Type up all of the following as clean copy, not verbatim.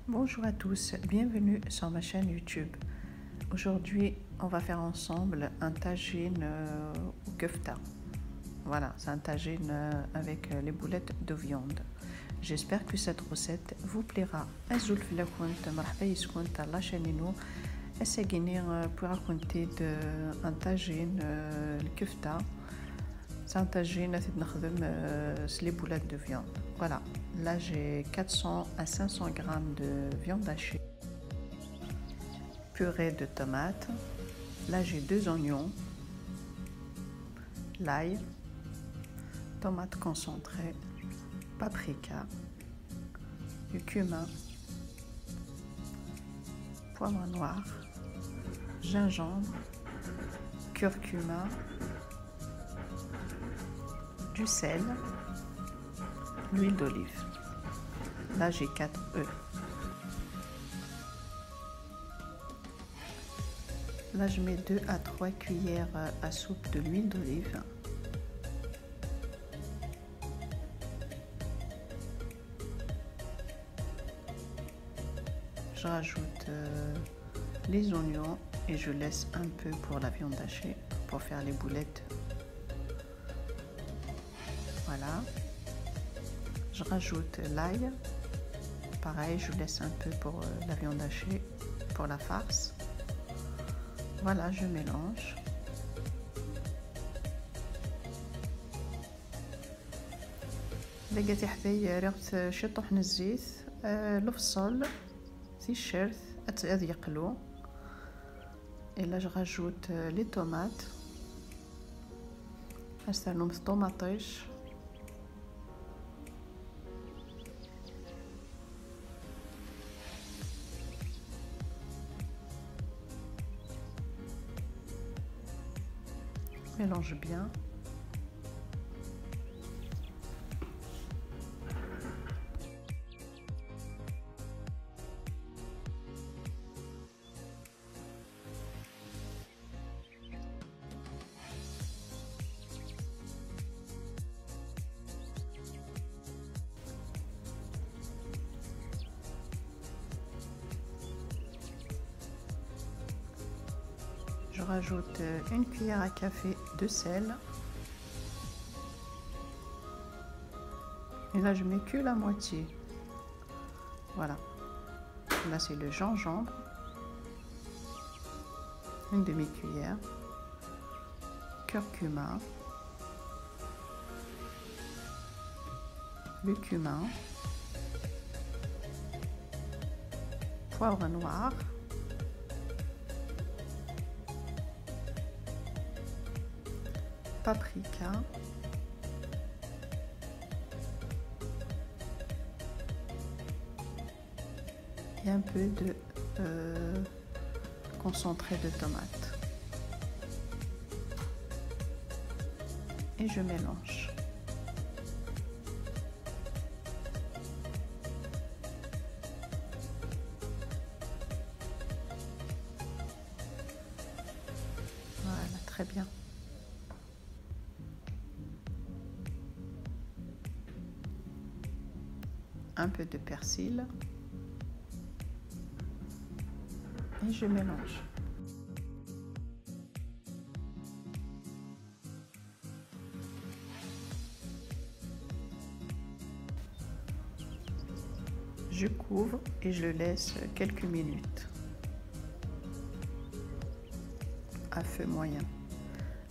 Bonjour à tous, bienvenue sur ma chaîne YouTube. Aujourd'hui, on va faire ensemble un tagine au kefta. Voilà, c'est un tagine avec les boulettes de viande. J'espère que cette recette vous plaira. أزول في لكونت مرحبا يسكن على la chaîne nous. Essayez pour raconter un tagine le kefta. C'est un tagine les boulettes de viande. Voilà, là j'ai 400 à 500 grammes de viande hachée, purée de tomates. Là j'ai 2 oignons, l'ail, tomates concentrées, paprika, du cumin, poivre noir, gingembre, curcuma, du sel, l'huile d'olive. Là j'ai 4 œufs. Là je mets 2 à 3 cuillères à soupe de l'huile d'olive. Je rajoute les oignons et je laisse un peu pour la viande hachée pour faire les boulettes. Voilà. Je rajoute l'ail. Pareil, je laisse un peu pour la viande hachée, pour la farce. Voilà, je mélange. لقيتي حتى ريحة شي طحن الزيت الفصل سي الشرث يقلو. Et là je rajoute les tomates. هستعملهم في طوماطيش. Mélange bien. Je rajoute une cuillère à café de sel. Et là, je mets que la moitié. Voilà. Là, c'est le gingembre. Une demi-cuillère. Curcuma. Le cumin. Poivre noir. Paprika, et un peu de concentré de tomate. Et je mélange. Voilà, très bien. Un peu de persil et je mélange. Je couvre et je le laisse quelques minutes à feu moyen.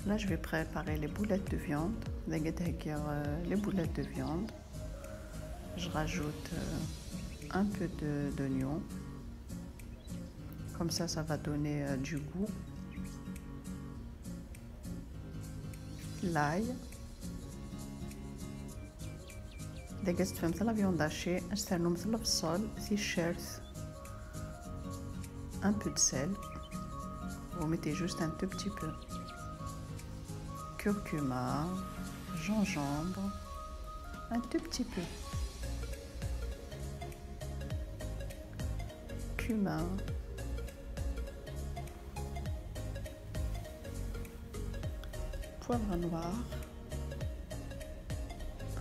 Là, je vais préparer les boulettes de viande. Les boulettes de viande. Je rajoute un peu d'oignon, comme ça va donner du goût. L'ail. دقست فهمت la viande hachée, نستعملو مثل البصل في الشرث. Un peu de sel. Vous mettez juste un tout petit peu. Curcuma, gingembre, un tout petit peu. Cumin, poivre noir,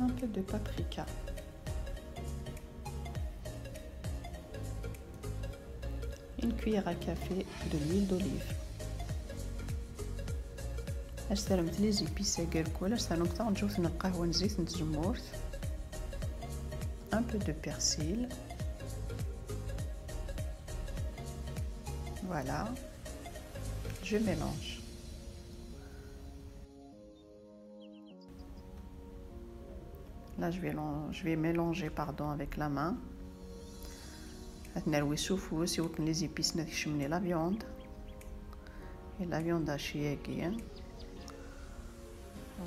un peu de paprika. une cuillère à café de l'huile d'olive. استلمت لي زيبيس كالكول استلمت نجوز نقهوة زيت نتجمورت un peu de persil. Voilà, je mélange. Là je vais mélanger avec la main. Les épices la viande et la viande hachée.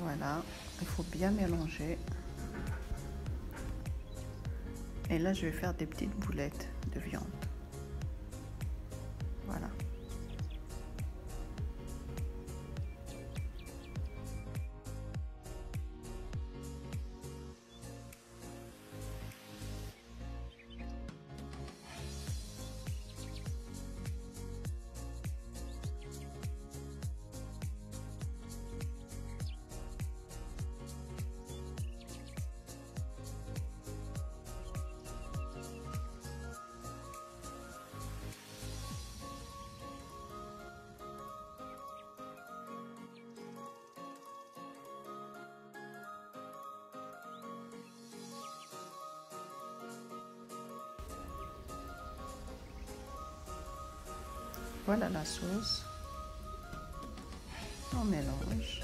Voilà, il faut bien mélanger. Et là je vais faire des petites boulettes de viande. Voilà. Voilà la sauce. On mélange.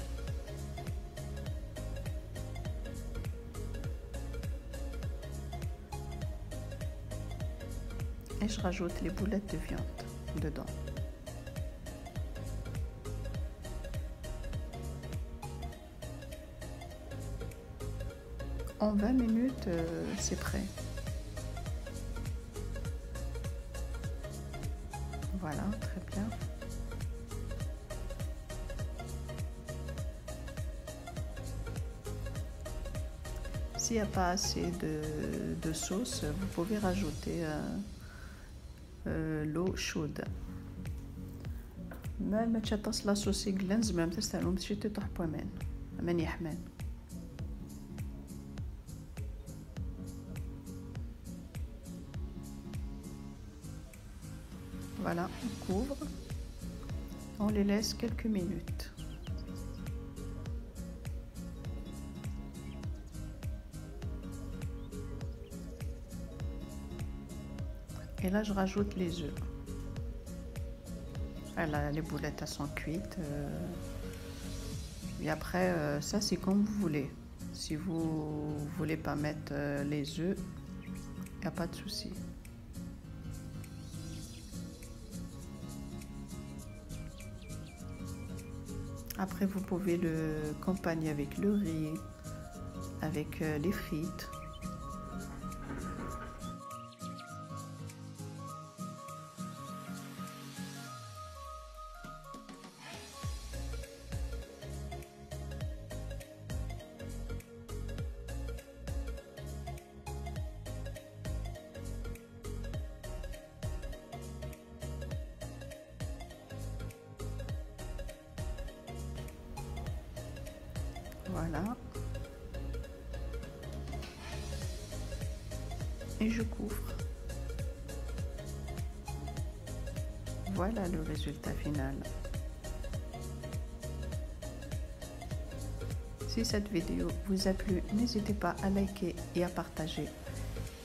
Et je rajoute les boulettes de viande dedans. En 20 minutes, c'est prêt. Voilà, très bien. S'il n'y a pas assez de sauce, vous pouvez rajouter l'eau chaude. ما تشطس لا صوص يقلنز ما تستعملوا شي تطحبوا من يحمان. Voilà, on couvre, on les laisse quelques minutes. Et là, je rajoute les œufs. Voilà, les boulettes elles sont cuites. Et après, ça c'est comme vous voulez. Si vous voulez pas mettre les œufs, il n'y a pas de souci. Après, vous pouvez le accompagner avec le riz, avec les frites. Voilà. Et je couvre. Voilà le résultat final. Si cette vidéo vous a plu, n'hésitez pas à liker et à partager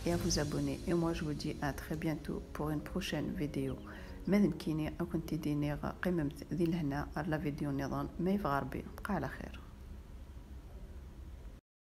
et à vous abonner. Et moi je vous dis à très bientôt pour une prochaine vidéo. ماذا كيني كنت دينيغ قيمة ذي لهنا على فيديو نظام ما يفغر بي بقى على خير.